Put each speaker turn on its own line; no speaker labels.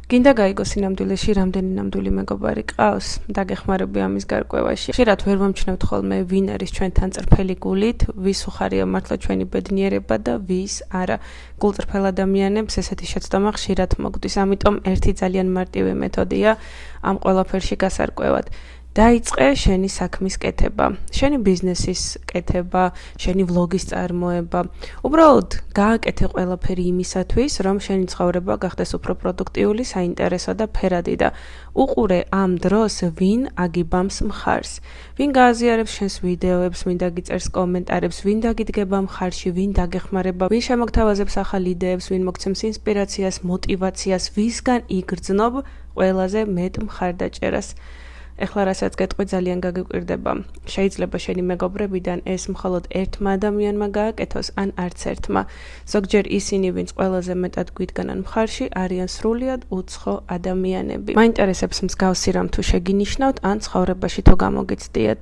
გინდა გაიგო სინამდვილეში რამდენი ნამდვილი მეგობარი ყავს? დაგეხმარები ამის გარკვევაში. ხშირად ვერ ვამჩნევთ ხოლმე ვინ არის ჩვენთან წრფელი გულით, ვის უხარია მართლა ჩვენი ბედნიერება და ვის არა. გულწრფელ ადამიანებს ესეთი შეცდომა ხშირად მოგვდის, ამიტომ ერთი ძალიან მარტივი მეთოდია ამ ყველაფერში გასარკვევად. დაიწყე შენი საქმის კეთება, შენი ბიზნესის კეთება, შენი ვლოგის წარმოება. უბრალოდ გააკეთე ყველაფერი იმისათვის, რომ შენი ცხოვრება გახდეს უფრო პროდუქტიული, საინტერესო და ფერადი და უყურე ამ დროს ვინ აგიბამს მხარს. ვინ გააზიარებს შენს ვიდეოებს, ვინ დაგიწერს კომენტარებს, ვინ დაგიდგება მხარში, ვინ დაგეხმარება, ვინ შემოგთავაზებს ახალ იდეებს, ვინ მოგცემს ინსპირაციას, მოტივაციას, ვისგან იგრძნობ ყველაზე მეტ მხარდაჭერას. ეხლა რასაც გეტყვი ძალიან გაგიკვირდება. შეიძლება შენი მეგობრებიდან ეს მხოლოდ ერთმა ადამიანმა გააკეთოს, ან არც ერთმა. ზოგჯერ ისინი, ვინც ყველაზე მეტად გვიდგანან მხარში, არიან სრულიად უცხო ადამიანები. მაინტერესებს მსგავსი რამ თუ შეგინიშნავთ, ან ცხოვრებაში თუ გამოგიცდიეთ.